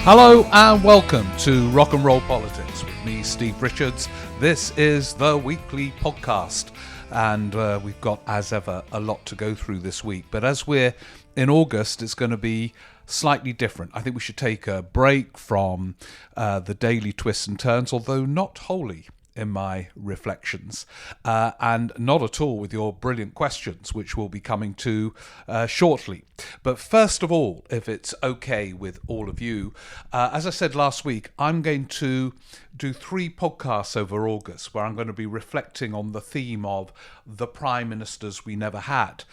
Hello and welcome to Rock and Roll Politics with me, Steve Richards. This is the weekly podcast, and we've got, as ever, a lot to go through this week. But as we're in August, it's going to be slightly different. I think we should take a break from the daily twists and turns, although not wholly in my reflections, and not at all with your brilliant questions, which we'll be coming to shortly. But first of all, if it's okay with all of you, as I said last week, I'm going to do 3 podcasts over August where I'm going to be reflecting on the theme of the Prime Ministers we never had,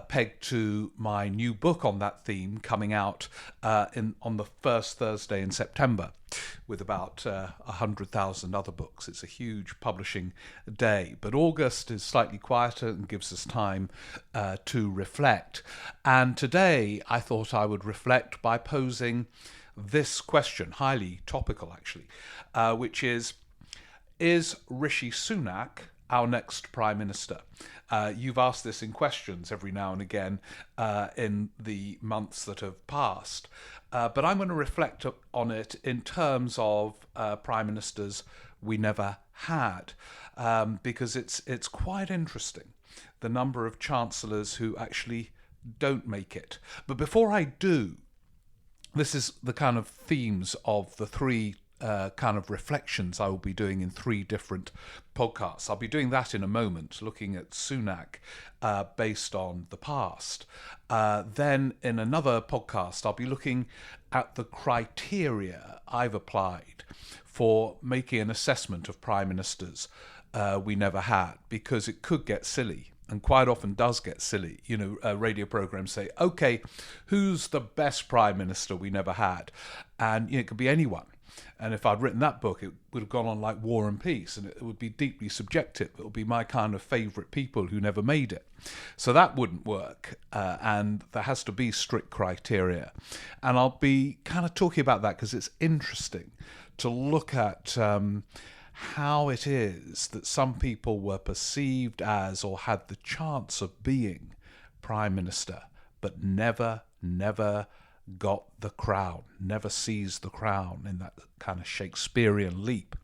pegged to my new book on that theme coming out on the first Thursday in September, with about 100,000 other books. It's a huge publishing day, but August is slightly quieter and gives us time to reflect. And today I thought I would reflect by posing this question, highly topical actually, which is Rishi Sunak our next Prime Minister? You've asked this in questions every now and again in the months that have passed. But I'm going to reflect on it in terms of Prime Ministers we never had, because it's quite interesting, the number of Chancellors who actually don't make it. But before I do, this is the kind of themes of the 3 kind of reflections I will be doing in 3 different podcasts. I'll be doing that in a moment, looking at Sunak based on the past. Then in another podcast, I'll be looking at the criteria I've applied for making an assessment of Prime Ministers we never had, because it could get silly. And quite often does get silly. You know, radio programs say, okay, who's the best Prime Minister we never had? And it could be anyone. And if I'd written that book, it would have gone on like War and Peace, and it would be deeply subjective. It would be my kind of favourite people who never made it. So that wouldn't work, and there has to be strict criteria. And I'll be kind of talking about that because it's interesting to look at how it is that some people were perceived as or had the chance of being Prime Minister, but never got the crown, never seized the crown in that kind of Shakespearean leap.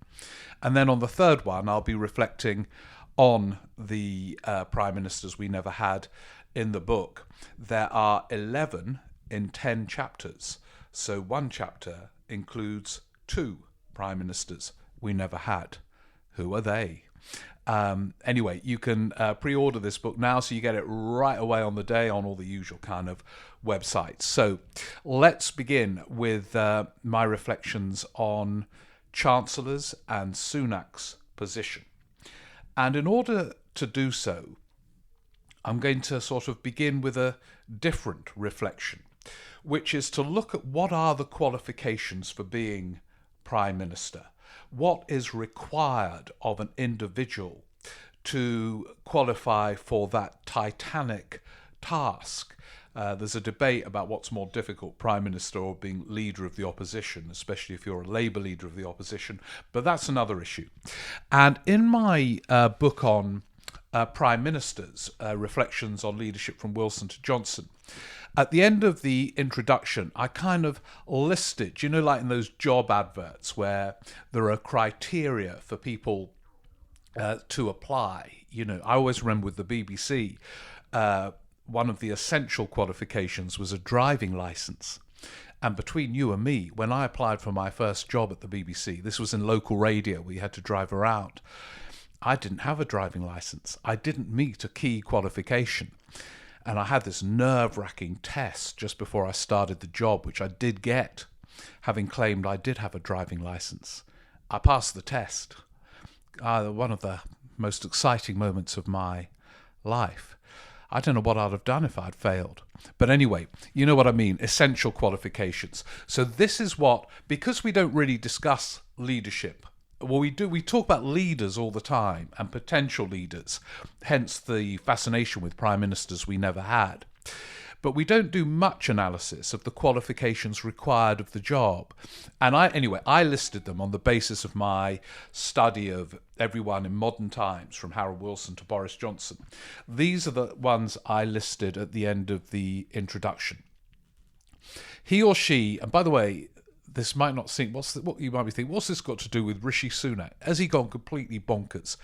And then on the third one, I'll be reflecting on the Prime Ministers we never had in the book. There are 11 in 10 chapters. So one chapter includes 2 Prime Ministers we never had. Who are they? Anyway, you can pre-order this book now, so you get it right away on the day on all the usual kind of websites. So let's begin with my reflections on Chancellors and Sunak's position. And in order to do so, I'm going to sort of begin with a different reflection, which is to look at what are the qualifications for being Prime Minister. What is required of an individual to qualify for that titanic task? There's a debate about what's more difficult, Prime Minister or being leader of the opposition, especially if you're a Labour leader of the opposition, but that's another issue. And in my book on Prime Ministers, Reflections on Leadership from Wilson to Johnson, at the end of the introduction, I kind of listed, like in those job adverts where there are criteria for people to apply. I always remember with the BBC, one of the essential qualifications was a driving licence. And between you and me, when I applied for my first job at the BBC, this was in local radio, we had to drive around, I didn't have a driving licence. I didn't meet a key qualification. And I had this nerve-wracking test just before I started the job, which I did get, having claimed I did have a driving licence. I passed the test. One of the most exciting moments of my life. I don't know what I'd have done if I'd failed. But anyway, you know what I mean, essential qualifications. So this is what, because we don't really discuss leadership, well, we talk about leaders all the time and potential leaders, hence the fascination with Prime Ministers we never had. But we don't do much analysis of the qualifications required of the job. And I listed them on the basis of my study of everyone in modern times, from Harold Wilson to Boris Johnson. These are the ones I listed at the end of the introduction. He or she, and by the way, this might not seem, what you might be thinking, what's this got to do with Rishi Sunak? Has he gone completely bonkers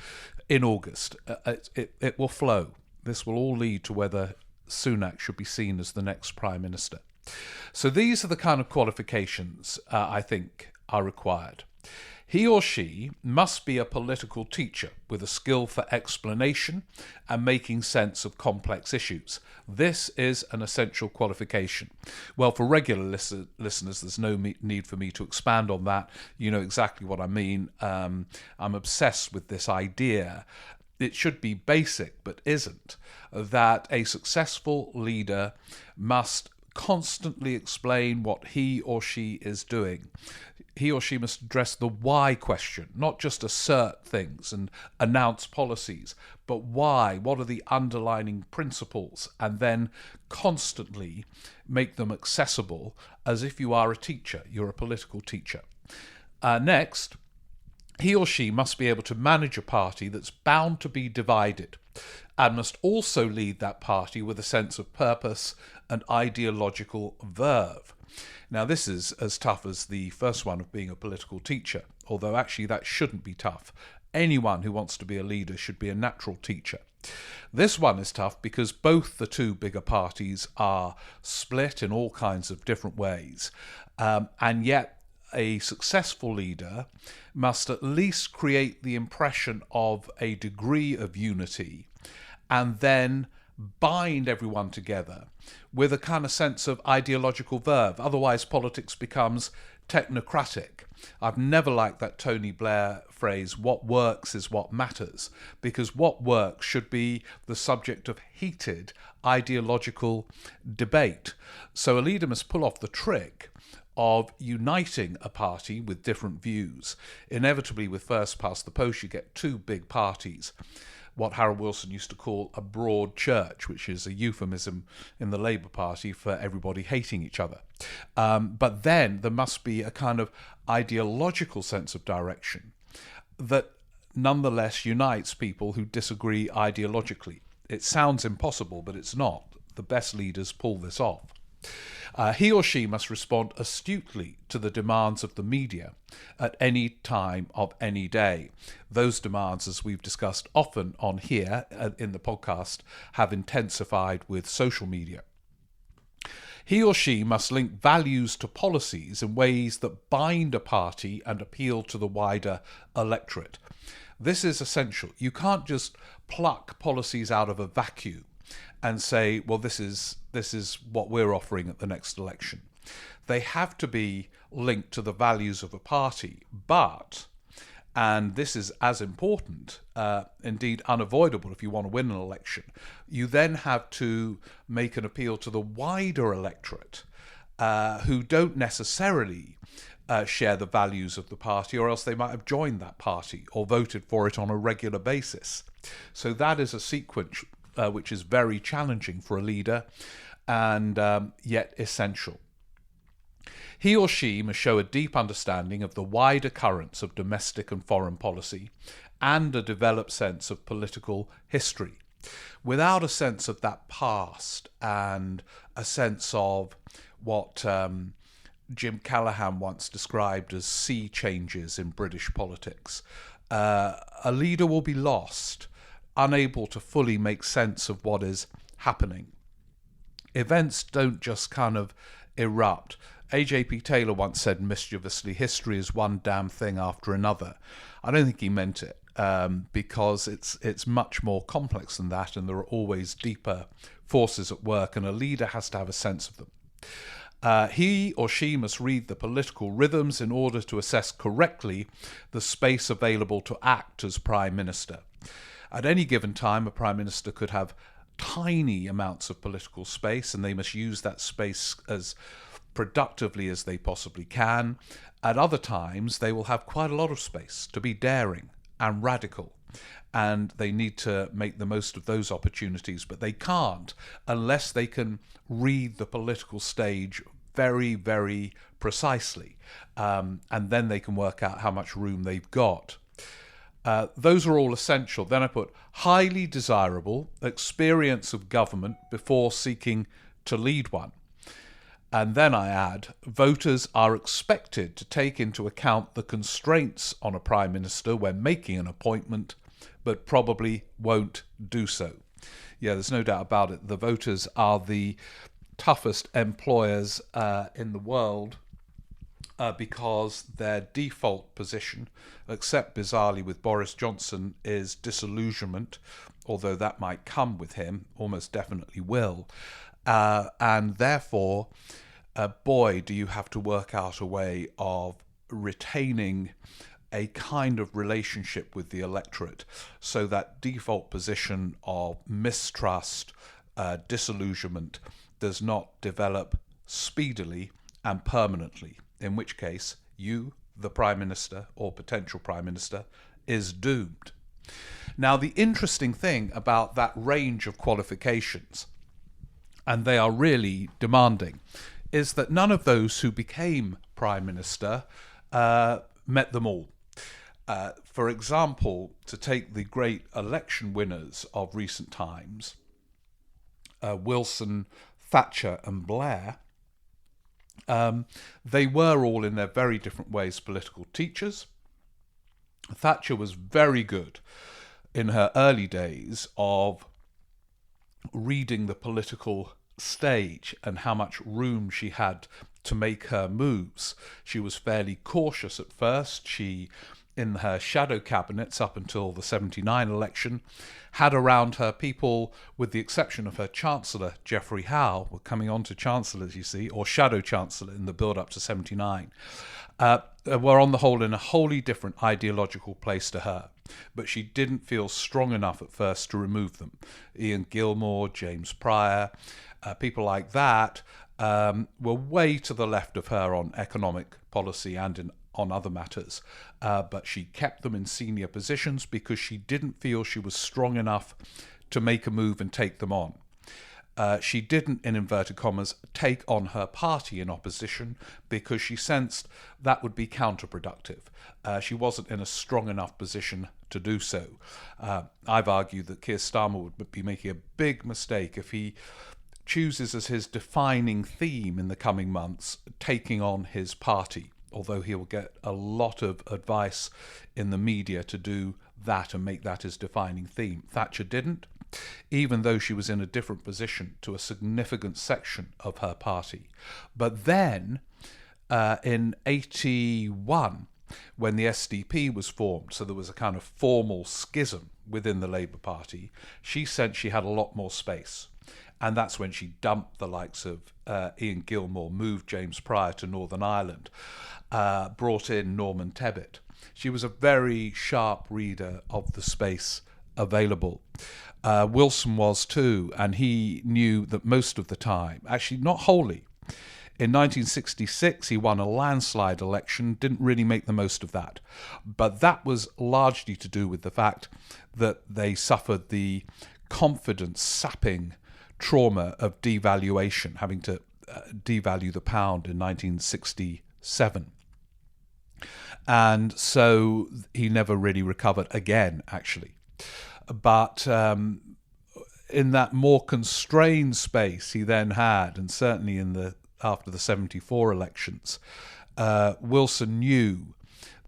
in August? It will flow. This will all lead to whether Sunak should be seen as the next Prime Minister. So these are the kind of qualifications I think are required. He or she must be a political teacher with a skill for explanation and making sense of complex issues. This is an essential qualification. Well, for regular listeners, there's no need for me to expand on that. You know exactly what I mean. I'm obsessed with this idea. It should be basic, but isn't, that a successful leader must constantly explain what he or she is doing. He or she must address the why question, not just assert things and announce policies, but why, what are the underlying principles, and then constantly make them accessible as if you are a teacher, you're a political teacher. Next, he or she must be able to manage a party that's bound to be divided and must also lead that party with a sense of purpose and ideological verve. Now, this is as tough as the first one of being a political teacher, although actually that shouldn't be tough. Anyone who wants to be a leader should be a natural teacher. This one is tough because both the two bigger parties are split in all kinds of different ways, and yet a successful leader must at least create the impression of a degree of unity and then bind everyone together with a kind of sense of ideological verve. Otherwise, politics becomes technocratic. I've never liked that Tony Blair phrase, what works is what matters, because what works should be the subject of heated ideological debate. So a leader must pull off the trick of uniting a party with different views. Inevitably, with first past the post, you get two big parties, what Harold Wilson used to call a broad church, which is a euphemism in the Labour Party for everybody hating each other. But then there must be a kind of ideological sense of direction that nonetheless unites people who disagree ideologically. It sounds impossible, but it's not. The best leaders pull this off. He or she must respond astutely to the demands of the media at any time of any day. Those demands, as we've discussed often on here in the podcast, have intensified with social media. He or she must link values to policies in ways that bind a party and appeal to the wider electorate. This is essential. You can't just pluck policies out of a vacuum and say, well, this is what we're offering at the next election. They have to be linked to the values of a party, but, and this is as important, indeed unavoidable if you want to win an election, you then have to make an appeal to the wider electorate who don't necessarily share the values of the party, or else they might have joined that party or voted for it on a regular basis. So that is a sequence which is very challenging for a leader and yet essential. He or she must show a deep understanding of the wider currents of domestic and foreign policy and a developed sense of political history. Without a sense of that past and a sense of what Jim Callaghan once described as sea changes in British politics, a leader will be lost, unable to fully make sense of what is happening. Events don't just kind of erupt. A.J.P. Taylor once said mischievously, history is one damn thing after another. I don't think he meant it, because it's much more complex than that, and there are always deeper forces at work, and a leader has to have a sense of them. He or she must read the political rhythms in order to assess correctly the space available to act as Prime Minister. At any given time, a Prime Minister could have tiny amounts of political space, and they must use that space as productively as they possibly can. At other times, they will have quite a lot of space to be daring and radical, and they need to make the most of those opportunities, but they can't unless they can read the political stage very, very precisely, and then they can work out how much room they've got. Those are all essential. Then I put highly desirable experience of government before seeking to lead one. And then I add, voters are expected to take into account the constraints on a Prime Minister when making an appointment, but probably won't do so. Yeah, there's no doubt about it. The voters are the toughest employers in the world because their default position, except bizarrely with Boris Johnson, is disillusionment, although that might come with him, almost definitely will. And therefore, boy, do you have to work out a way of retaining a kind of relationship with the electorate, so that default position of mistrust, disillusionment does not develop speedily and permanently, in which case you, the Prime Minister or potential Prime Minister, is doomed. Now, the interesting thing about that range of qualifications, and they are really demanding, is that none of those who became Prime Minister met them all. For example, to take the great election winners of recent times, Wilson, Thatcher and Blair, they were all in their very different ways political teachers. Thatcher was very good in her early days of reading the political stage and how much room she had to make her moves. She was fairly cautious at first. She, in her shadow cabinets up until the 79 election, had around her people, with the exception of her Chancellor, Geoffrey Howe, we're coming on to Chancellors, you see, or Shadow Chancellor in the build-up to 79, were on the whole in a wholly different ideological place to her. But she didn't feel strong enough at first to remove them. Ian Gilmore, James Pryor, people like that were way to the left of her on economic policy and on other matters. But she kept them in senior positions because she didn't feel she was strong enough to make a move and take them on. She didn't, in inverted commas, take on her party in opposition because she sensed that would be counterproductive. She wasn't in a strong enough position to do so. I've argued that Keir Starmer would be making a big mistake if he chooses as his defining theme in the coming months taking on his party, although he will get a lot of advice in the media to do that and make that his defining theme. Thatcher didn't, even though she was in a different position to a significant section of her party. But then, in 81, when the SDP was formed, so there was a kind of formal schism within the Labour Party, she sensed she had a lot more space. And that's when she dumped the likes of Ian Gilmore, moved James Pryor to Northern Ireland, brought in Norman Tebbit. She was a very sharp reader of the space available. Wilson was too, and he knew that most of the time, actually not wholly. In 1966, he won a landslide election, didn't really make the most of that. But that was largely to do with the fact that they suffered the confidence-sapping trauma of devaluation, having to devalue the pound in 1967. And so he never really recovered again, actually. But in that more constrained space he then had, and certainly after the 74 elections, Wilson knew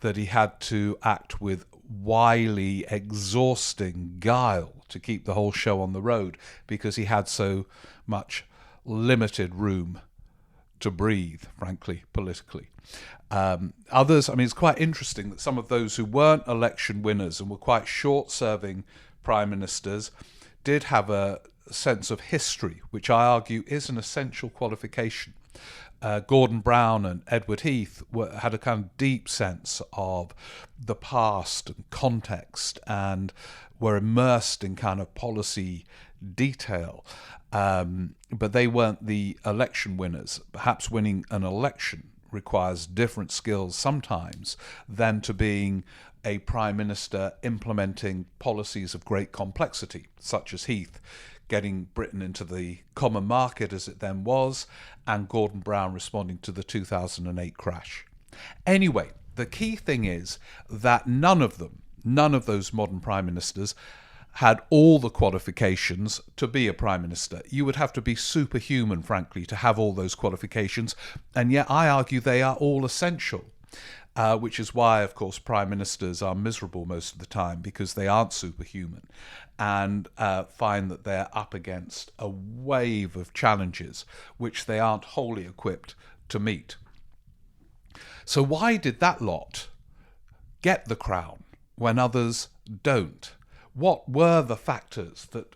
that he had to act with wily, exhausting guile to keep the whole show on the road, because he had so much limited room to breathe, frankly, politically. Others, I mean, it's quite interesting that some of those who weren't election winners and were quite short-serving prime ministers did have a sense of history, which I argue is an essential qualification. Gordon Brown and Edward Heath had a kind of deep sense of the past and context and were immersed in kind of policy detail. But they weren't the election winners. Perhaps winning an election requires different skills sometimes than to being a prime minister implementing policies of great complexity, such as Heath getting Britain into the common market as it then was, and Gordon Brown responding to the 2008 crash. Anyway, the key thing is that none of those modern prime ministers had all the qualifications to be a prime minister. You would have to be superhuman, frankly, to have all those qualifications, and yet I argue they are all essential. Which is why, of course, prime ministers are miserable most of the time, because they aren't superhuman and find that they're up against a wave of challenges which they aren't wholly equipped to meet. So why did that lot get the crown when others don't? What were the factors that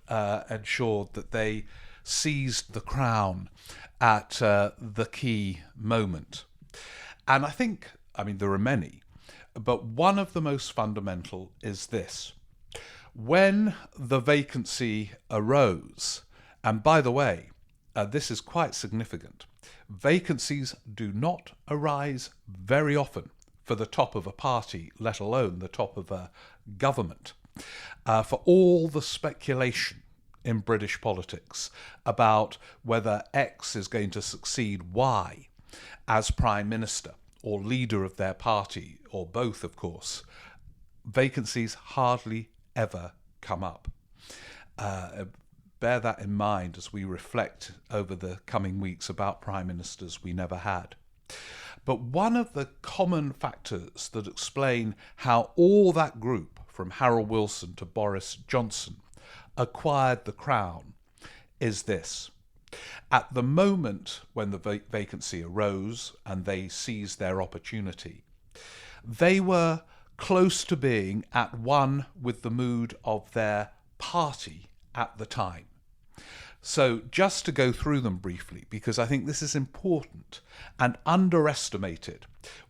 ensured that they seized the crown at the key moment? And I mean, there are many, but one of the most fundamental is this. When the vacancy arose, and by the way, this is quite significant, vacancies do not arise very often for the top of a party, let alone the top of a government. For all the speculation in British politics about whether X is going to succeed Y as Prime Minister, or leader of their party, or both, of course, vacancies hardly ever come up. Bear that in mind as we reflect over the coming weeks about prime ministers we never had. But one of the common factors that explain how all that group, from Harold Wilson to Boris Johnson, acquired the crown is this. At the moment when the vacancy arose and they seized their opportunity, they were close to being at one with the mood of their party at the time. So just to go through them briefly, because I think this is important and underestimated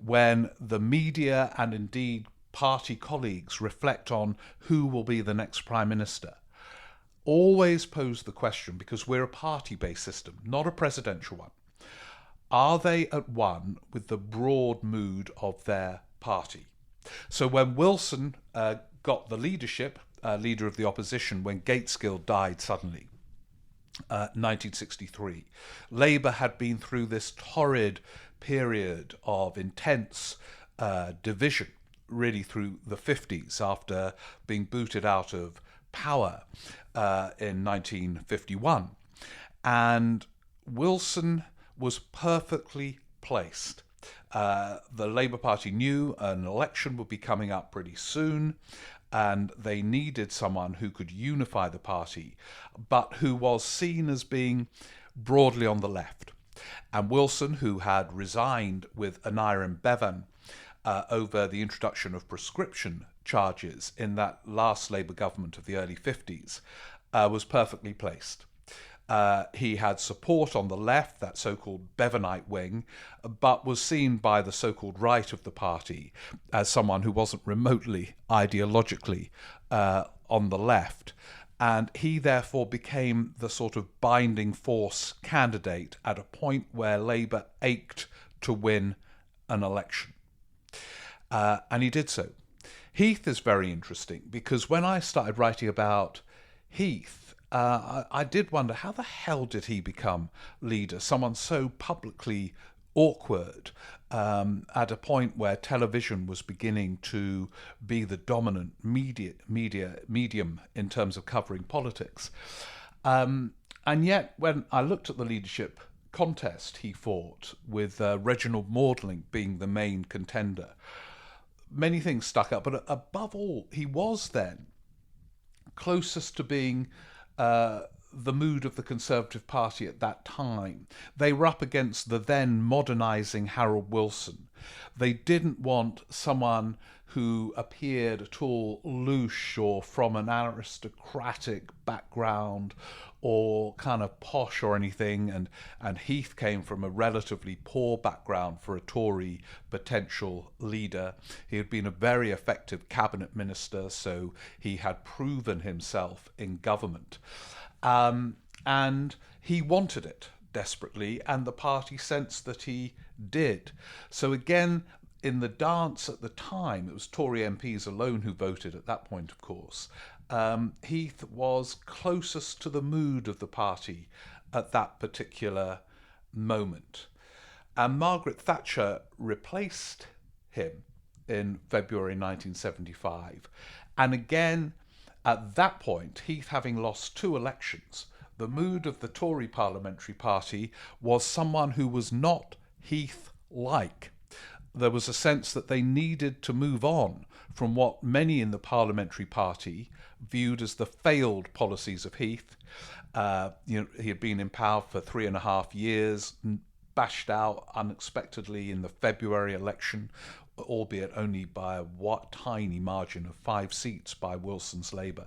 when the media and indeed party colleagues reflect on who will be the next Prime Minister. Always pose the question, because we're a party-based system, not a presidential one. Are they at one with the broad mood of their party? So when Wilson got the leadership, leader of the opposition, when Gateskill died suddenly, 1963, Labour had been through this torrid period of intense division, really through the 50s, after being booted out of power in 1951, and Wilson was perfectly placed. The Labour Party knew an election would be coming up pretty soon, and they needed someone who could unify the party, but who was seen as being broadly on the left. And Wilson, who had resigned with Aneurin Bevan over the introduction of prescription charges in that last Labour government of the early 50s, was perfectly placed. He had support on the left, that so-called Bevanite wing, but was seen by the so-called right of the party as someone who wasn't remotely ideologically on the left. And he therefore became the sort of binding force candidate at a point where Labour ached to win an election. And he did so. Heath is very interesting, because when I started writing about Heath, I did wonder, how the hell did he become leader? Someone so publicly awkward at a point where television was beginning to be the dominant medium in terms of covering politics. And yet, when I looked at the leadership contest he fought, with Reginald Maudling being the main contender, many things stuck up, but above all, he was then closest to being the mood of the Conservative Party at that time. They were up against the then modernising Harold Wilson. They didn't want someone who appeared at all louche or from an aristocratic background or kind of posh or anything, and Heath came from a relatively poor background for a Tory potential leader. He had been a very effective cabinet minister, so he had proven himself in government. And he wanted it desperately, and the party sensed that he did. So again, in the dance at the time, it was Tory MPs alone who voted at that point, of course. Heath was closest to the mood of the party at that particular moment. And Margaret Thatcher replaced him in February 1975. And again, At that point, Heath having lost 2 elections, the mood of the Tory parliamentary party was someone who was not Heath-like. There was a sense that they needed to move on from what many in the parliamentary party viewed as the failed policies of Heath. He had been in power for 3.5 years, bashed out unexpectedly in the February election, albeit only by a tiny margin of 5 seats by Wilson's Labour.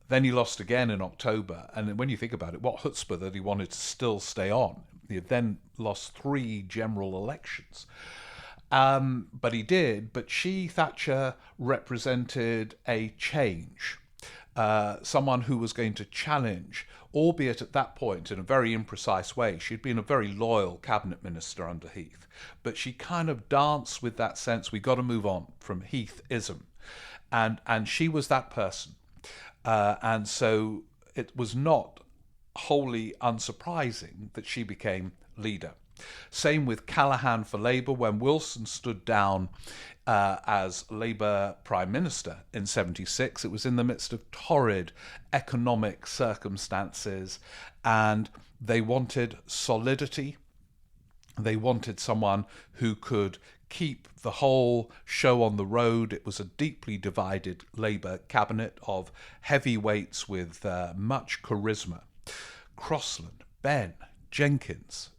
Then he lost again in October, and when you think about it, what chutzpah that he wanted to still stay on. He had then lost 3 general elections. But he did. But Thatcher represented a change, someone who was going to challenge, albeit at that point in a very imprecise way. She'd been a very loyal cabinet minister under Heath, but she kind of danced with that sense, we got to move on from Heathism. And she was that person. And so it was not wholly unsurprising that she became leader. Same with Callaghan for Labour. When Wilson stood down as Labour Prime Minister in 76, it was in the midst of torrid economic circumstances, and they wanted solidity. They wanted someone who could keep the whole show on the road. It was a deeply divided Labour cabinet of heavyweights with much charisma. Crossland, Benn, Jenkins,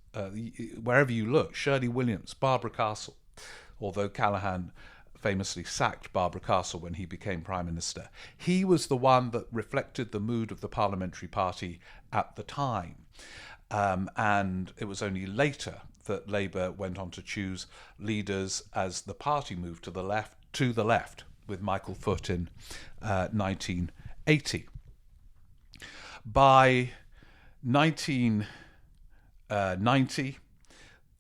wherever you look, Shirley Williams, Barbara Castle, although Callaghan famously sacked Barbara Castle when he became Prime Minister. He was the one that reflected the mood of the parliamentary party at the time. And it was only later that Labour went on to choose leaders as the party moved to the left with Michael Foot in 1980. By 1990,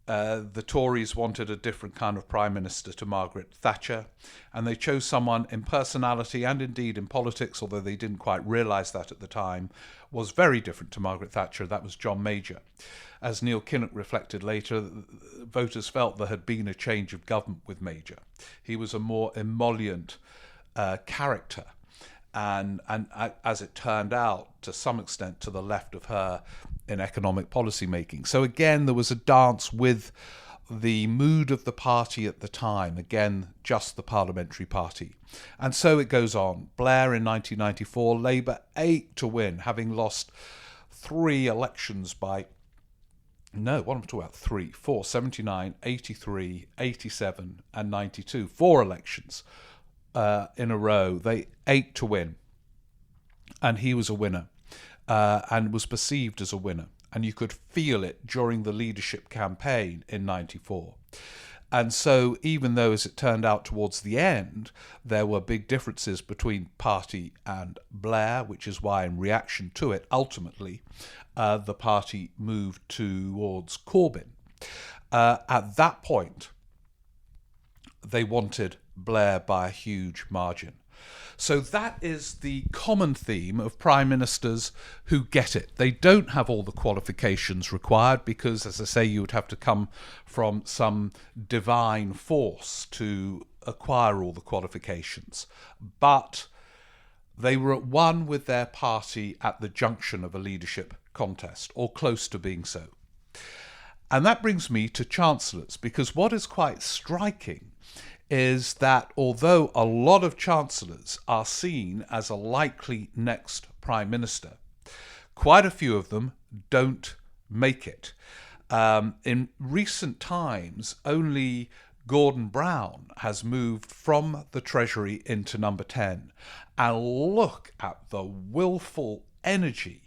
the Tories wanted a different kind of Prime Minister to Margaret Thatcher, and they chose someone in personality and indeed in politics, although they didn't quite realise that at the time, was very different to Margaret Thatcher. That was John Major. As Neil Kinnock reflected later, voters felt there had been a change of government with Major. He was a more emollient character, and as it turned out, to some extent to the left of her in economic policy making. So again, there was a dance with the mood of the party at the time, again, just the parliamentary party. And so it goes on. Blair in 1994, Labour 8 to win, having lost 3 elections by, no, what am I talking about? 3, 4, 79, 83, 87 and 92. 4 elections in a row. They 8 to win. And he was a winner. And was perceived as a winner. And you could feel it during the leadership campaign in 94. And so even though, as it turned out towards the end, there were big differences between party and Blair, which is why in reaction to it, ultimately, the party moved towards Corbyn. At that point, they wanted Blair by a huge margin. So that is the common theme of prime ministers who get it. They don't have all the qualifications required because, as I say, you would have to come from some divine force to acquire all the qualifications. But they were at one with their party at the junction of a leadership contest, or close to being so. And that brings me to chancellors, because what is quite striking is that although a lot of chancellors are seen as a likely next prime minister, quite a few of them don't make it. In recent times, only Gordon Brown has moved from the Treasury into number 10. And look at the willful energy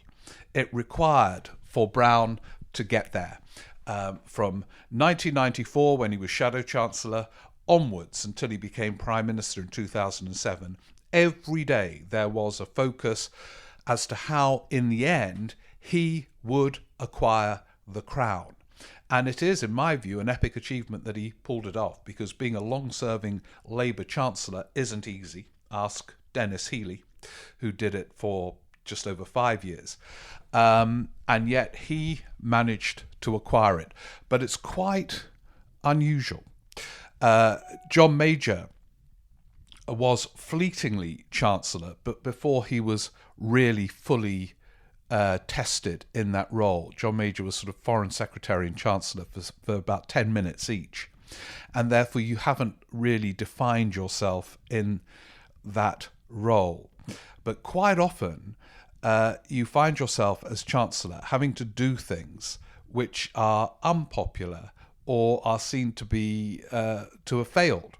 it required for Brown to get there. From 1994, when he was Shadow Chancellor, onwards until he became Prime Minister in 2007, every day there was a focus as to how, in the end, he would acquire the crown. And it is, in my view, an epic achievement that he pulled it off, because being a long-serving Labour Chancellor isn't easy. Ask Dennis Healey, who did it for just over 5 years. And yet he managed to acquire it. But it's quite unusual. John Major was fleetingly Chancellor, but before he was really fully tested in that role. John Major was sort of Foreign Secretary and Chancellor for about 10 minutes each. And therefore you haven't really defined yourself in that role. But quite often you find yourself as Chancellor having to do things which are unpopular or are seen to be to have failed.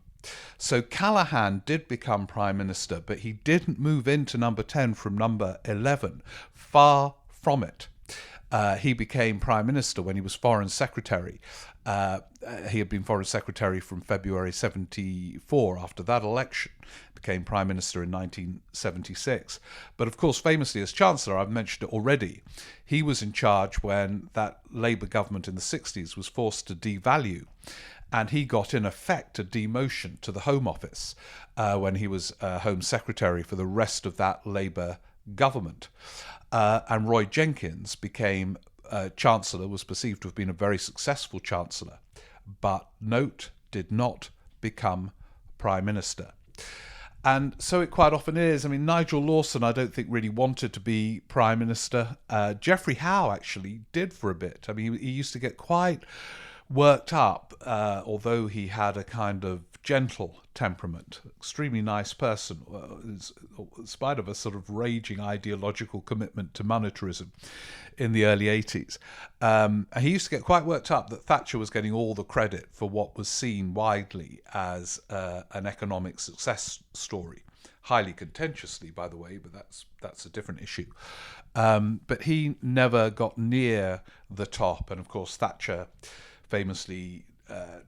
So Callaghan did become Prime Minister, but he didn't move into number 10 from number 11. Far from it. He became Prime Minister when he was Foreign Secretary. He had been Foreign Secretary from February 74 after that election, became Prime Minister in 1976. But of course, famously as Chancellor, I've mentioned it already, he was in charge when that Labour government in the 60s was forced to devalue. And he got, in effect, a demotion to the Home Office when he was Home Secretary for the rest of that Labour government. And Roy Jenkins became Chancellor, was perceived to have been a very successful Chancellor, but note, did not become Prime Minister. And so it quite often is. I mean, Nigel Lawson, I don't think really wanted to be Prime Minister. Geoffrey Howe actually did for a bit. I mean, he used to get quite worked up, although he had a kind of gentle temperament, extremely nice person, in spite of a sort of raging ideological commitment to monetarism in the early 80s. He used to get quite worked up that Thatcher was getting all the credit for what was seen widely as an economic success story. Highly contentiously, by the way, but that's a different issue. But he never got near the top, and of course Thatcher famously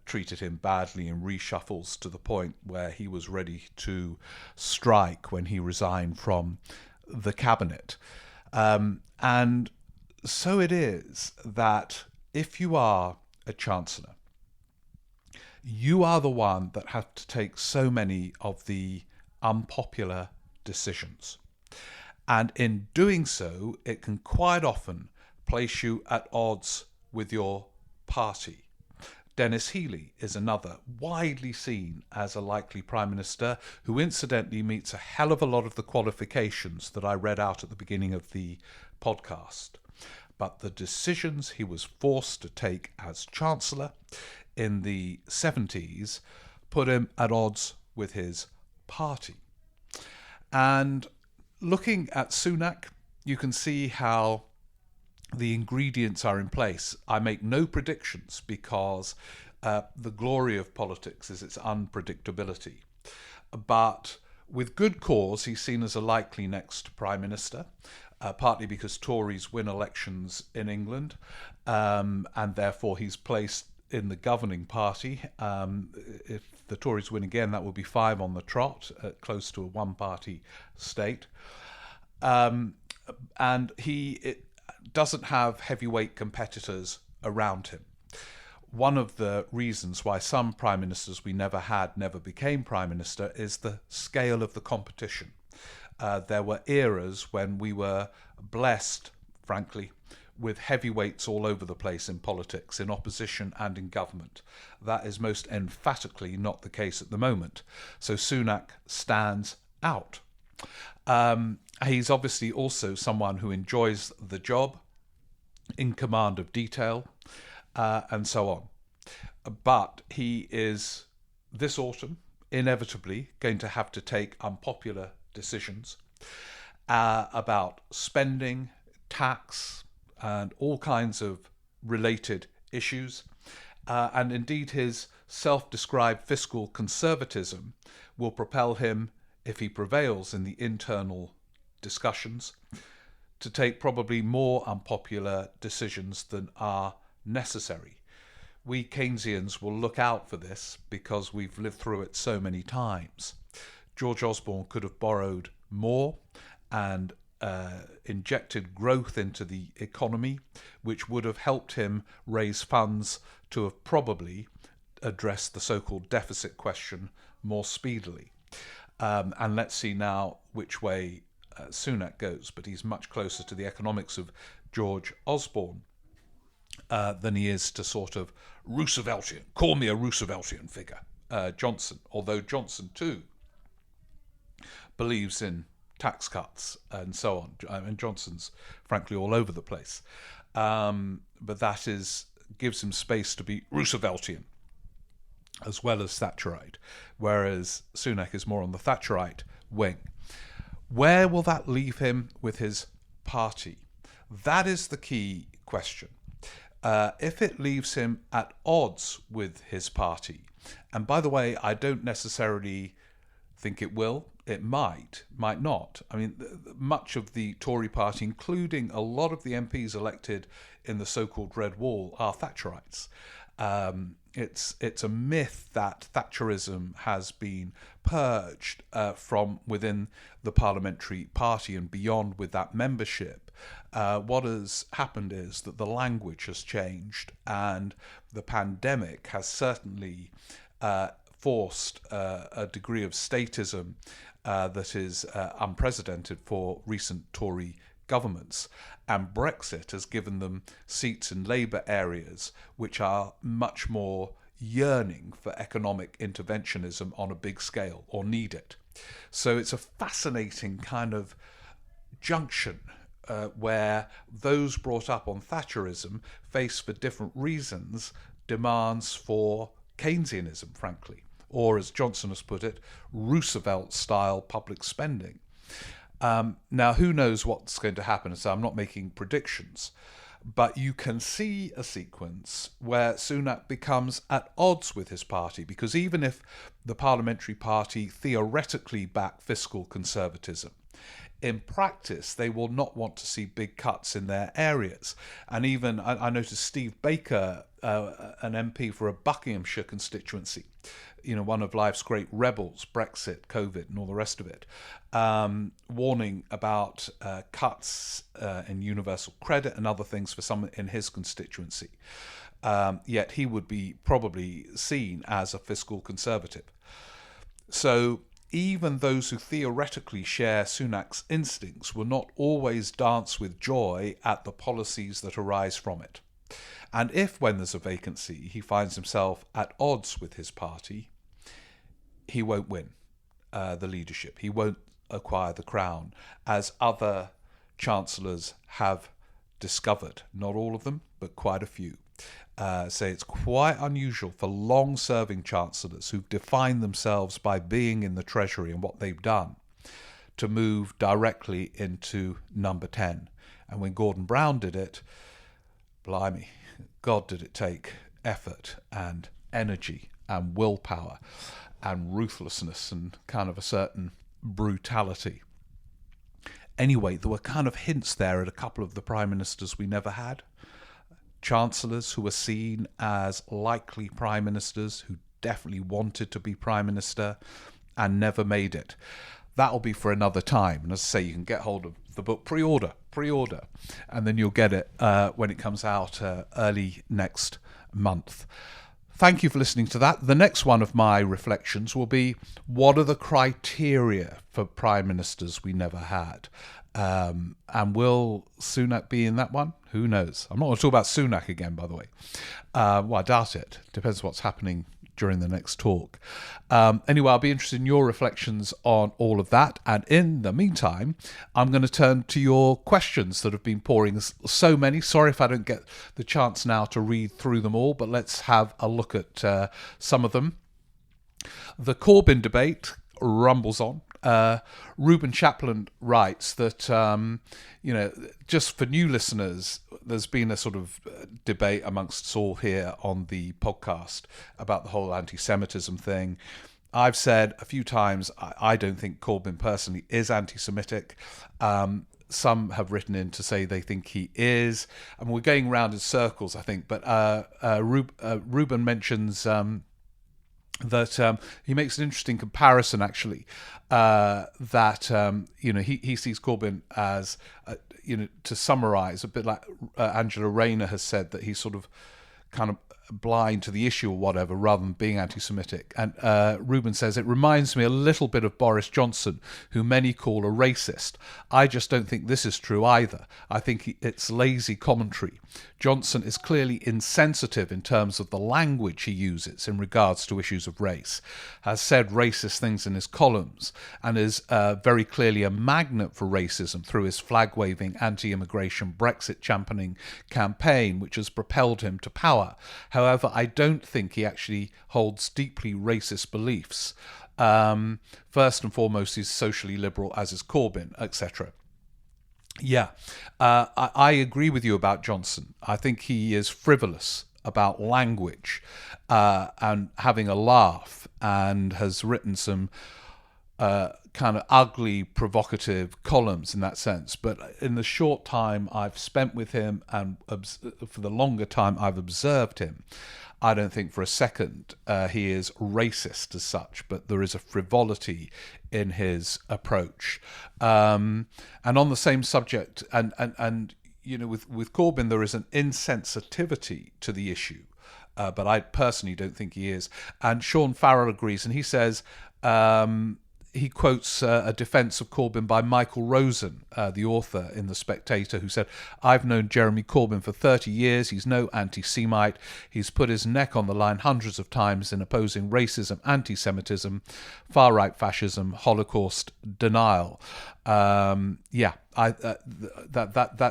treated him badly in reshuffles to the point where he was ready to strike when he resigned from the cabinet. And so it is that if you are a Chancellor, you are the one that has to take so many of the unpopular decisions. And in doing so, it can quite often place you at odds with your party. Dennis Healey is another, widely seen as a likely Prime Minister, who incidentally meets a hell of a lot of the qualifications that I read out at the beginning of the podcast. But the decisions he was forced to take as Chancellor in the 70s put him at odds with his party. And looking at Sunak, you can see how the ingredients are in place. I make no predictions because the glory of politics is its unpredictability. But with good cause, he's seen as a likely next Prime Minister, partly because Tories win elections in England, and therefore he's placed in the governing party. If the Tories win again, that will be 5 on the trot, close to a one-party state. And he doesn't have heavyweight competitors around him. One of the reasons why some prime ministers we never had never became prime minister is the scale of the competition. There were eras when we were blessed, frankly, with heavyweights all over the place in politics, in opposition and in government. That is most emphatically not the case at the moment. So Sunak stands out. He's obviously also someone who enjoys the job, in command of detail, and so on. But he is, this autumn, inevitably going to have to take unpopular decisions about spending, tax, and all kinds of related issues. And indeed, his self-described fiscal conservatism will propel him, if he prevails in the internal discussions, to take probably more unpopular decisions than are necessary. We Keynesians will look out for this because we've lived through it so many times. George Osborne could have borrowed more and injected growth into the economy, which would have helped him raise funds to have probably addressed the so-called deficit question more speedily. And let's see now which way Sunak goes, but he's much closer to the economics of George Osborne than he is to sort of Rooseveltian, call me a Rooseveltian figure, Johnson, although Johnson too believes in tax cuts and so on. And Johnson's frankly all over the place. But that gives him space to be Rooseveltian as well as Thatcherite, whereas Sunak is more on the Thatcherite wing. Where will that leave him with his party? That is the key question. If it leaves him at odds with his party, and by the way, I don't necessarily think it will. It might not. I mean, much of the Tory party, including a lot of the MPs elected in the so-called Red Wall, are Thatcherites. It's a myth that Thatcherism has been purged from within the parliamentary party and beyond with that membership. What has happened is that the language has changed, and the pandemic has certainly forced a degree of statism that is unprecedented for recent Tory governments. And Brexit has given them seats in Labour areas which are much more yearning for economic interventionism on a big scale, or need it. So it's a fascinating kind of junction where those brought up on Thatcherism face, for different reasons, demands for Keynesianism, frankly, or as Johnson has put it, Roosevelt-style public spending. Now, who knows what's going to happen, so I'm not making predictions, but you can see a sequence where Sunak becomes at odds with his party, because even if the parliamentary party theoretically back fiscal conservatism, in practice, they will not want to see big cuts in their areas. And even, I noticed Steve Baker, an MP for a Buckinghamshire constituency, one of life's great rebels, Brexit, COVID, and all the rest of it, warning about cuts in universal credit and other things for some in his constituency. Yet he would be probably seen as a fiscal conservative. So even those who theoretically share Sunak's instincts will not always dance with joy at the policies that arise from it. And if, when there's a vacancy, he finds himself at odds with his party, he won't win the leadership. He won't acquire the crown, as other chancellors have discovered. Not all of them, but quite a few. Say it's quite unusual for long-serving chancellors who've defined themselves by being in the Treasury and what they've done to move directly into number 10. And when Gordon Brown did it, blimey, God, did it take effort and energy and willpower and ruthlessness and kind of a certain brutality. Anyway, there were kind of hints there at a couple of the prime ministers we never had. Chancellors who were seen as likely prime ministers, who definitely wanted to be prime minister and never made it. That'll be for another time. And as I say, you can get hold of the book pre-order, and then you'll get it when it comes out early next month. Thank you for listening to that. The next one of my reflections will be, what are the criteria for prime ministers we never had? And will Sunak be in that one? Who knows? I'm not going to talk about Sunak again, by the way. Well, I doubt it. Depends what's happening during the next talk. Anyway, I'll be interested in your reflections on all of that. And in the meantime, I'm going to turn to your questions that have been pouring. So many. Sorry if I don't get the chance now to read through them all, but let's have a look at some of them. The Corbyn debate rumbles on. Reuben Chaplin writes that, just for new listeners, there's been a sort of debate amongst us all here on the podcast about the whole anti-Semitism thing. I've said a few times, I don't think Corbyn personally is anti-Semitic. Some have written in to say they think he is. And we're going round in circles, I think. But Reuben mentions that he makes an interesting comparison, actually, that he sees Corbyn as, to summarise, a bit like Angela Rayner has said, that he's sort of kind of blind to the issue or whatever, rather than being anti-Semitic. And Ruben says, it reminds me a little bit of Boris Johnson, who many call a racist. I just don't think this is true either. I think it's lazy commentary. Johnson is clearly insensitive in terms of the language he uses in regards to issues of race, has said racist things in his columns, and is very clearly a magnet for racism through his flag-waving, anti-immigration, Brexit championing campaign, which has propelled him to power. However, I don't think he actually holds deeply racist beliefs. First and foremost, he's socially liberal, as is Corbyn, etc. Yeah, I agree with you about Johnson. I think he is frivolous about language and having a laugh, and has written some kind of ugly, provocative columns in that sense. But in the short time I've spent with him, and for the longer time I've observed him, I don't think for a second he is racist as such, but there is a frivolity in his approach. And on the same subject, and you know, with Corbyn, there is an insensitivity to the issue, but I personally don't think he is. And Sean Farrell agrees, and he says, he quotes a defence of Corbyn by Michael Rosen, the author in The Spectator, who said, I've known Jeremy Corbyn for 30 years. He's no anti-Semite. He's put his neck on the line hundreds of times in opposing racism, anti-Semitism, far-right fascism, Holocaust denial. That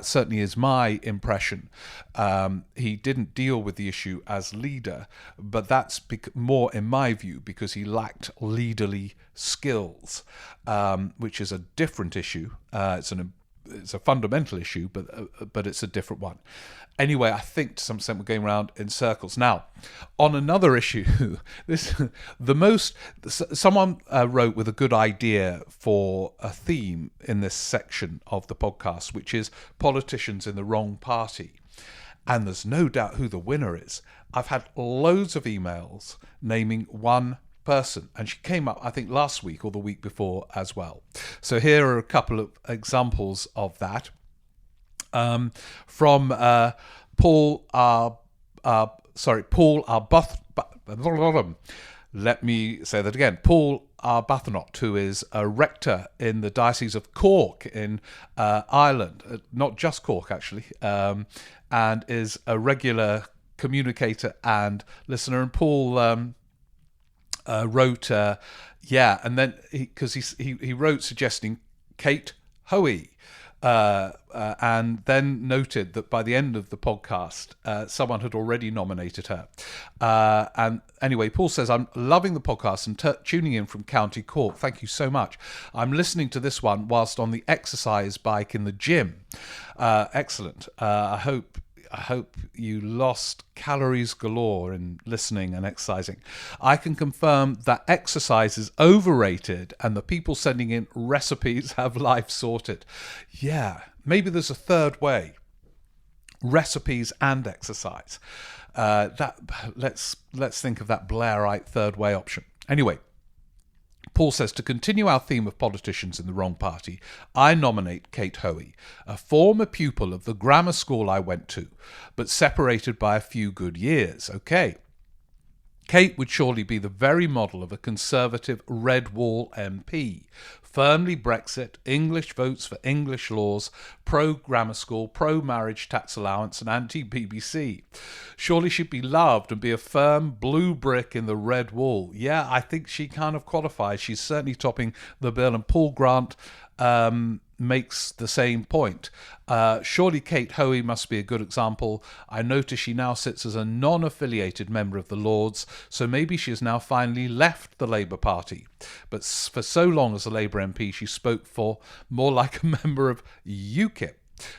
certainly is my impression. He didn't deal with the issue as leader, but that's more, in my view, because he lacked leaderly skills, which is a different issue. It's a fundamental issue, but it's a different one. Anyway, I think to some extent we're going around in circles. Now, on another issue, someone wrote with a good idea for a theme in this section of the podcast, which is politicians in the wrong party. And there's no doubt who the winner is. I've had loads of emails naming one person, and she came up, I think, last week or the week before as well. So here are a couple of examples of that. From Paul Arbuthnot. Let me say that again. Paul Arbuthnot, who is a rector in the Diocese of Cork in Ireland, not just Cork actually, and is a regular communicator and listener. And Paul wrote, and then he wrote suggesting Kate Hoey. And then noted that by the end of the podcast, someone had already nominated her. And anyway, Paul says, I'm loving the podcast and tuning in from County Cork. Thank you so much. I'm listening to this one whilst on the exercise bike in the gym. Excellent. I hope you lost calories galore in listening and exercising. I can confirm that exercise is overrated and the people sending in recipes have life sorted. Yeah, maybe there's a third way. Recipes and exercise. Let's think of that Blairite third way option. Anyway, Paul says, to continue our theme of politicians in the wrong party, I nominate Kate Hoey, a former pupil of the grammar school I went to, but separated by a few good years. Okay. Kate would surely be the very model of a Conservative Red Wall MP. Firmly Brexit, English votes for English laws, pro-grammar school, pro-marriage tax allowance and anti-BBC. Surely she'd be loved and be a firm blue brick in the Red Wall. Yeah, I think she kind of qualifies. She's certainly topping the bill, and Paul Grant makes the same point. Surely Kate Hoey must be a good example. I notice she now sits as a non-affiliated member of the Lords, so maybe she has now finally left the Labour Party. But for so long as a Labour MP, she spoke for more like a member of UKIP.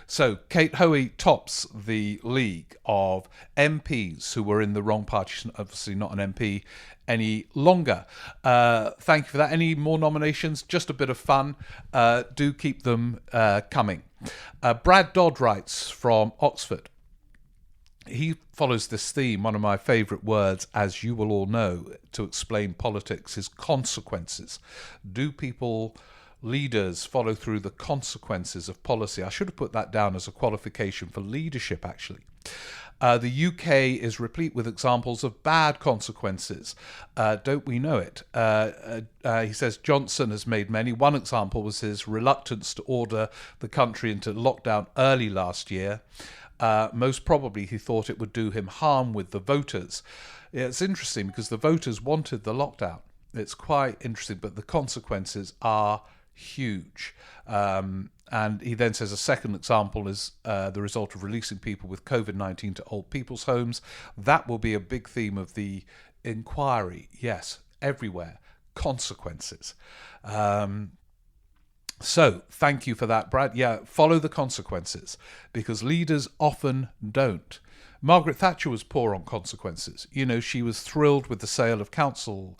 So Kate Hoey tops the league of MPs who were in the wrong party. She's obviously not an MP any longer. Thank you for that. Any more nominations? Just a bit of fun. Do keep them coming. Brad Dodd writes from Oxford. He follows this theme. One of my favourite words, as you will all know, to explain politics is consequences. Do leaders follow through the consequences of policy? I should have put that down as a qualification for leadership, actually. The UK is replete with examples of bad consequences. Don't we know it? He says Johnson has made many. One example was his reluctance to order the country into lockdown early last year. Most probably he thought it would do him harm with the voters. It's interesting because the voters wanted the lockdown. It's quite interesting, but the consequences are huge. And he then says a second example is the result of releasing people with COVID-19 to old people's homes. That will be a big theme of the inquiry. Yes, everywhere. Consequences. So thank you for that, Brad. Yeah, follow the consequences because leaders often don't. Margaret Thatcher was poor on consequences. You know, she was thrilled with the sale of council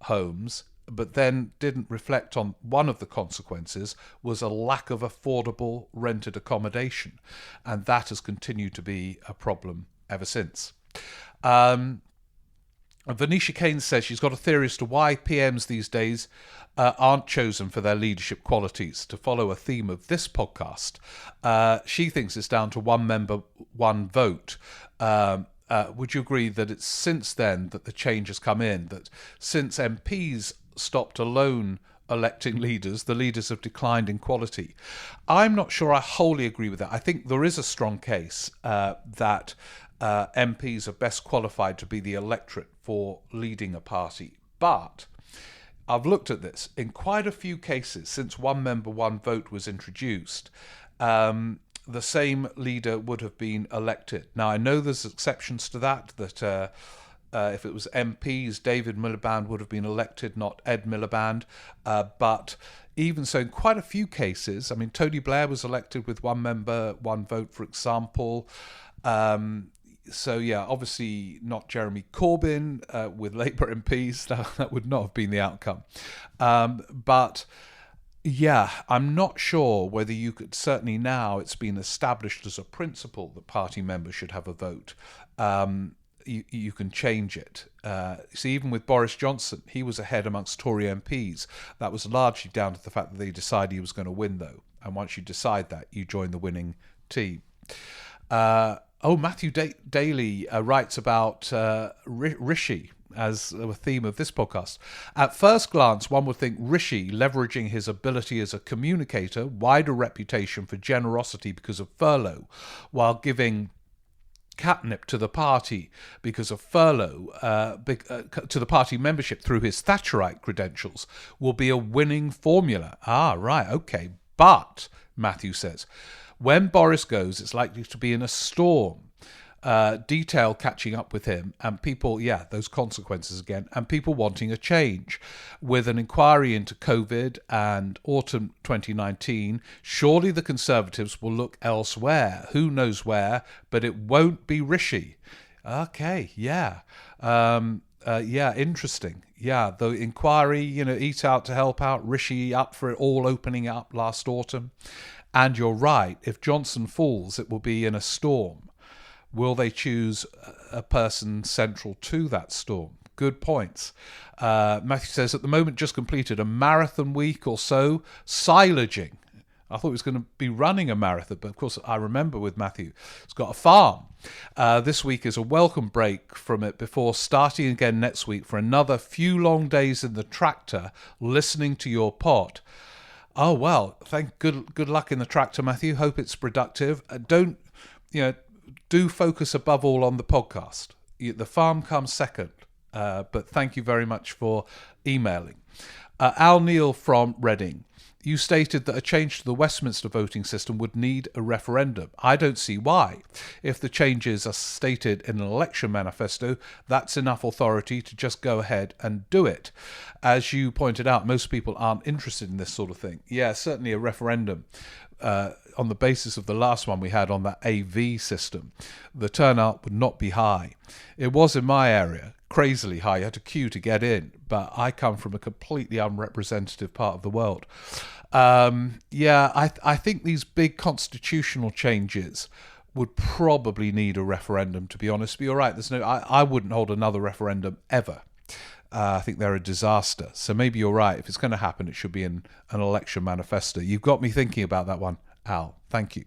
homes, but then didn't reflect on one of the consequences was a lack of affordable rented accommodation. And that has continued to be a problem ever since. Venetia Keynes says she's got a theory as to why PMs these days aren't chosen for their leadership qualities. To follow a theme of this podcast, she thinks it's down to one member, one vote. Would you agree that it's since then that the change has come in, that since MPs stopped alone electing leaders, the leaders have declined in quality? I'm not sure I wholly agree with that. I think there is a strong case that MPs are best qualified to be the electorate for leading a party. But I've looked at this. In quite a few cases, since one member, one vote was introduced, the same leader would have been elected. Now, I know there's exceptions to that if it was MPs, David Miliband would have been elected, not Ed Miliband. But even so, in quite a few cases, I mean, Tony Blair was elected with one member, one vote, for example. So, yeah, obviously not Jeremy Corbyn with Labour MPs. That would not have been the outcome. But, yeah, I'm not sure whether you could, certainly now it's been established as a principle that party members should have a vote. You can change it. See, even with Boris Johnson, he was ahead amongst Tory MPs. That was largely down to the fact that they decided he was going to win, though. And once you decide that, you join the winning team. Matthew Daly writes about Rishi as a theme of this podcast. At first glance, one would think Rishi, leveraging his ability as a communicator, wider reputation for generosity because of furlough, while giving catnip to the party because of furlough, to the party membership through his Thatcherite credentials, will be a winning formula. Right, okay. But, Matthew says, when Boris goes, it's likely to be in a storm. Detail catching up with him and people, those consequences again, and people wanting a change. With an inquiry into COVID and autumn 2019, surely the Conservatives will look elsewhere. Who knows where, but it won't be Rishi. Okay, interesting. Yeah, the inquiry, Eat Out to Help Out, Rishi up for it all opening up last autumn. And you're right, if Johnson falls, it will be in a storm. Will they choose a person central to that storm? Good points. Matthew says, at the moment just completed a marathon week or so, silaging. I thought he was going to be running a marathon, but of course I remember with Matthew, he's got a farm. This week is a welcome break from it before starting again next week for another few long days in the tractor, listening to your pod. Oh, well, good luck in the tractor, Matthew. Hope it's productive. Do focus above all on the podcast. The farm comes second, but thank you very much for emailing. Al Neil from Reading. You stated that a change to the Westminster voting system would need a referendum. I don't see why. If the changes are stated in an election manifesto, that's enough authority to just go ahead and do it. As you pointed out, most people aren't interested in this sort of thing. Yeah, certainly a referendum. On the basis of the last one we had on that AV system, the turnout would not be high. It was in my area, crazily high. You had to queue to get in, but I come from a completely unrepresentative part of the world. I think these big constitutional changes would probably need a referendum, to be honest. But you're right, I wouldn't hold another referendum ever. I think they're a disaster. So maybe you're right. If it's going to happen, it should be in an election manifesto. You've got me thinking about that one, Al. Thank you.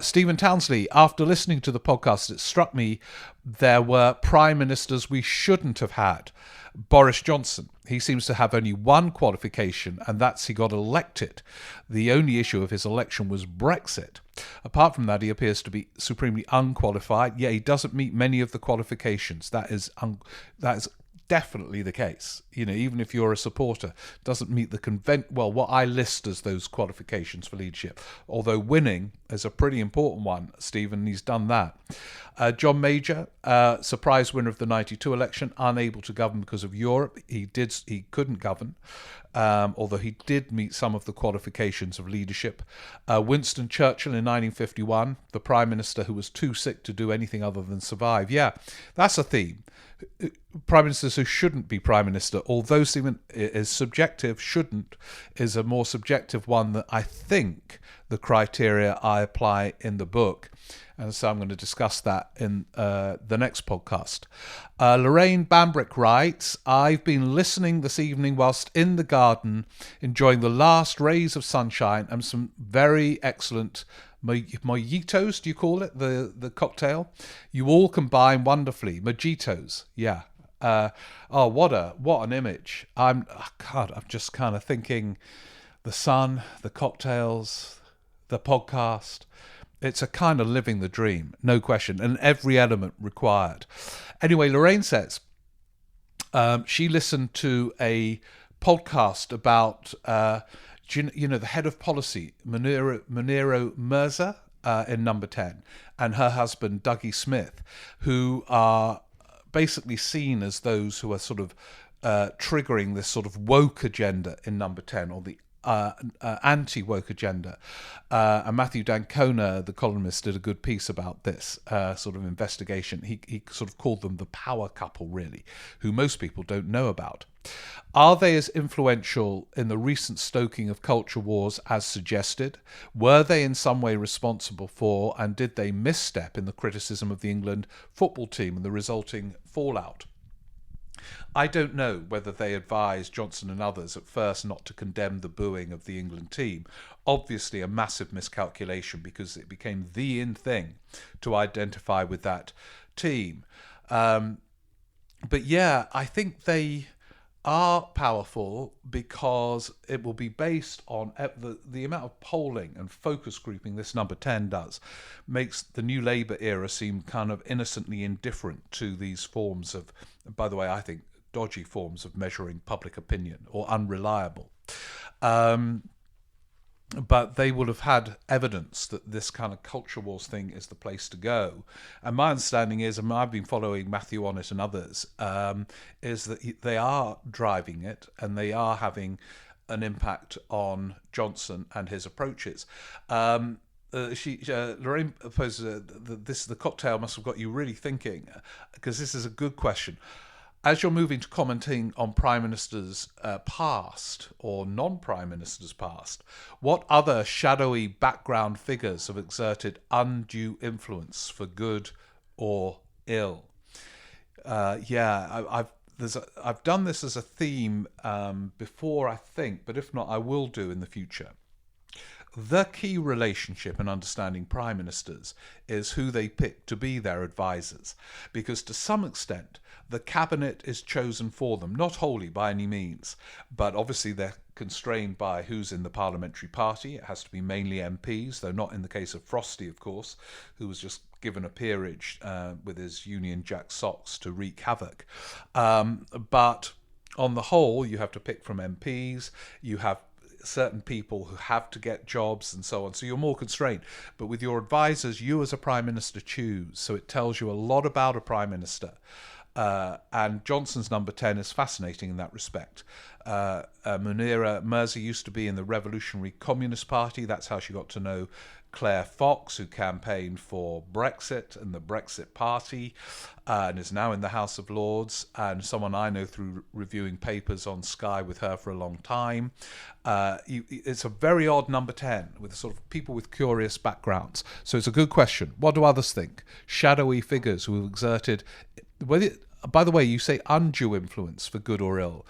Stephen Townsley, after listening to the podcast, it struck me there were prime ministers we shouldn't have had. Boris Johnson. He seems to have only one qualification, and that's he got elected. The only issue of his election was Brexit. Apart from that, he appears to be supremely unqualified. Yeah, he doesn't meet many of the qualifications. That is definitely the case. Even if you're a supporter, doesn't meet the what I list as those qualifications for leadership. Although winning is a pretty important one, Stephen, he's done that. John Major, surprise winner of the 92 election, unable to govern because of Europe. He couldn't govern, although he did meet some of the qualifications of leadership. Winston Churchill in 1951, the prime minister who was too sick to do anything other than survive. Yeah, that's a theme. Prime ministers who shouldn't be prime minister, although Stephen is subjective, shouldn't is a more subjective one that I think the criteria I apply in the book. And so I'm going to discuss that in the next podcast. Lorraine Bambrick writes, I've been listening this evening whilst in the garden, enjoying the last rays of sunshine and some very excellent mojitos, do you call it? The cocktail? You all combine wonderfully. Mojitos, yeah. What an image. I'm just kind of thinking the sun, the cocktails, the podcast. It's a kind of living the dream, no question, and every element required. Anyway, Lorraine says she listened to a podcast about the head of policy, Muniro Mirza, in Number 10, and her husband, Dougie Smith, who are basically seen as those who are sort of triggering this sort of woke agenda in Number 10, or the anti-woke agenda. And Matthew Dancona, the columnist, did a good piece about this sort of investigation. He sort of called them the power couple, really, who most people don't know about. Are they as influential in the recent stoking of culture wars as suggested? Were they in some way responsible for, and did they misstep in the criticism of the England football team and the resulting fallout? I don't know whether they advised Johnson and others at first not to condemn the booing of the England team. Obviously a massive miscalculation, because it became the in thing to identify with that team. But yeah, I think they are powerful because it will be based on the amount of polling and focus grouping this Number 10 does, makes the New Labour era seem kind of innocently indifferent to these forms of, by the way, I think dodgy forms of measuring public opinion, or unreliable. But they will have had evidence that this kind of culture wars thing is the place to go. And my understanding is, and I've been following Matthew on it and others, is that they are driving it and they are having an impact on Johnson and his approaches. Lorraine poses the cocktail must have got you really thinking, because this is a good question. As you're moving to commenting on Prime Ministers past, or non-Prime Ministers past, what other shadowy background figures have exerted undue influence for good or ill? I've done this as a theme before, I think, but if not, I will do in the future. The key relationship in understanding prime ministers is who they pick to be their advisors, because to some extent the cabinet is chosen for them, not wholly by any means, but obviously they're constrained by who's in the parliamentary party. It has to be mainly MPs, though not in the case of Frosty, of course, who was just given a peerage with his Union Jack socks to wreak havoc. But on the whole, you have to pick from MPs, you have certain people who have to get jobs and so on, so you're more constrained. But with your advisors, you as a prime minister choose, so it tells you a lot about a prime minister. And Johnson's Number 10 is fascinating in that respect. Munira Mirza used to be in the Revolutionary Communist Party. That's how she got to know Claire Fox, who campaigned for Brexit and the Brexit Party, and is now in the House of Lords, and someone I know through reviewing papers on Sky with her for a long time. It's a very odd Number 10 with sort of people with curious backgrounds. So it's a good question. What do others think? Shadowy figures who have exerted, by the way, you say undue influence for good or ill.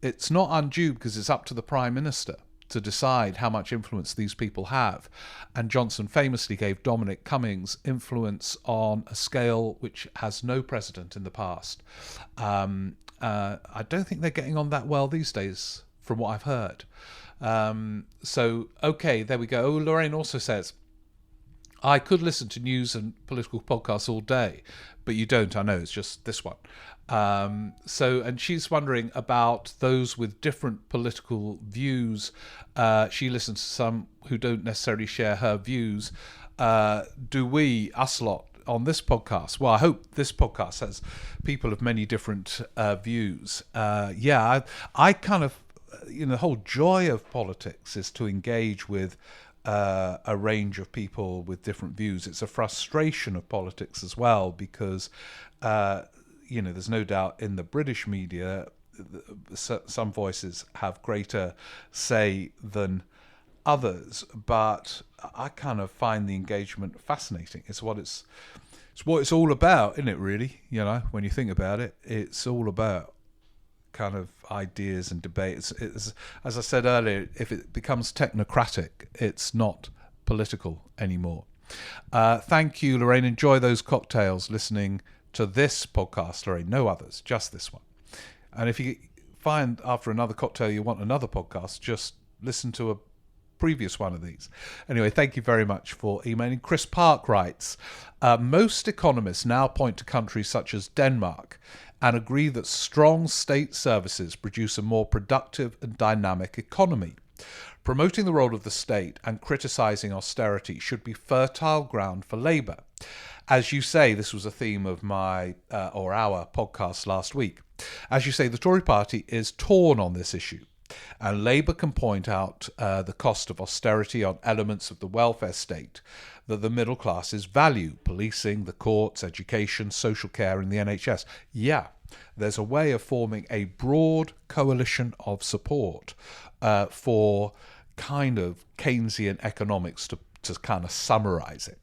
It's not undue because it's up to the Prime Minister. to decide how much influence these people have. And Johnson famously gave Dominic Cummings influence on a scale which has no precedent in the past. I don't think they're getting on that well these days, from what I've heard. So, okay, there we go. Lorraine also says, I could listen to news and political podcasts all day, but you don't, I know, it's just this one. And she's wondering about those with different political views. She listens to some who don't necessarily share her views. Do we, us lot, on this podcast? Well, I hope this podcast has people of many different views. I kind of, the whole joy of politics is to engage with a range of people with different views. It's a frustration of politics as well, because there's no doubt in the British media some voices have greater say than others, but I kind of find the engagement fascinating. It's what it's all about, isn't it, really? When you think about it, it's all about kind of ideas and debates. It's, as I said earlier, if it becomes technocratic, it's not political anymore. Thank you, Lorraine. Enjoy those cocktails listening to this podcast, Lorraine. No others, just this one. And if you find after another cocktail you want another podcast, just listen to a previous one of these. Anyway, thank you very much for emailing. Chris Park writes, most economists now point to countries such as Denmark and agree that strong state services produce a more productive and dynamic economy. Promoting the role of the state and criticising austerity should be fertile ground for Labour. As you say, this was a theme of my or our podcast last week. As you say, the Tory party is torn on this issue, and Labour can point out the cost of austerity on elements of the welfare state that the middle classes value: policing, the courts, education, social care and the NHS. Yeah, there's a way of forming a broad coalition of support for kind of Keynesian economics, to kind of summarise it.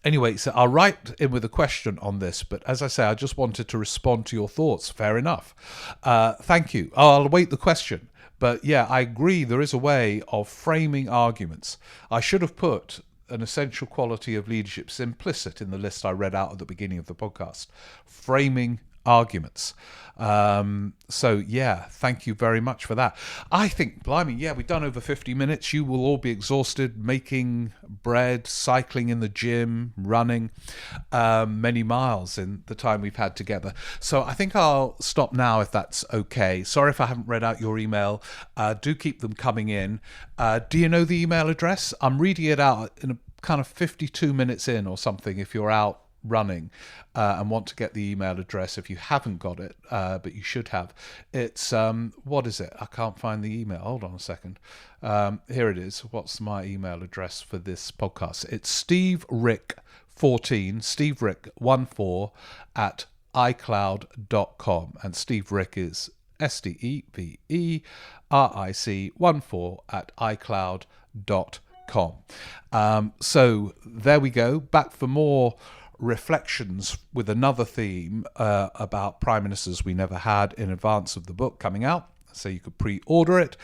Anyway, so I'll write in with a question on this, but as I say, I just wanted to respond to your thoughts. Fair enough. Thank you. I'll await the question. But yeah, I agree, there is a way of framing arguments. I should have put an essential quality of leadership implicit in the list I read out at the beginning of the podcast. Framing arguments. So yeah, thank you very much for that. I think, blimey, yeah, we've done over 50 minutes. You will all be exhausted making bread, cycling in the gym, running many miles in the time we've had together. So I think I'll stop now if that's okay. Sorry if I haven't read out your email. Do keep them coming in. Do you know the email address? I'm reading it out in a kind of 52 minutes in or something if you're out running and want to get the email address. If you haven't got it, but you should have, it's what is it? I can't find the email. Hold on a second. Here it is. What's my email address for this podcast? It's steverick14 at icloud.com, and Steve Rick is STEVERIC 14 at icloud.com. So there we go. Back for more reflections with another theme about prime ministers we never had in advance of the book coming out, so you could pre-order it,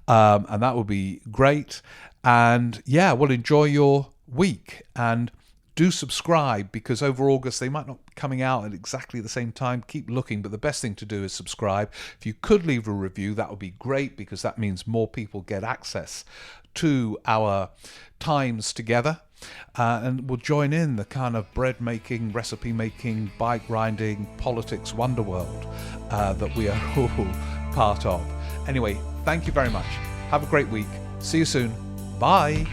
and that would be great. And yeah, well, enjoy your week and do subscribe, because over August they might not be coming out at exactly the same time. Keep looking, but the best thing to do is subscribe. If you could leave a review, that would be great, because that means more people get access to our times together. And we'll join in the kind of bread making, recipe making, bike riding, politics wonderworld that we are all part of. Anyway, thank you very much. Have a great week. See you soon. Bye.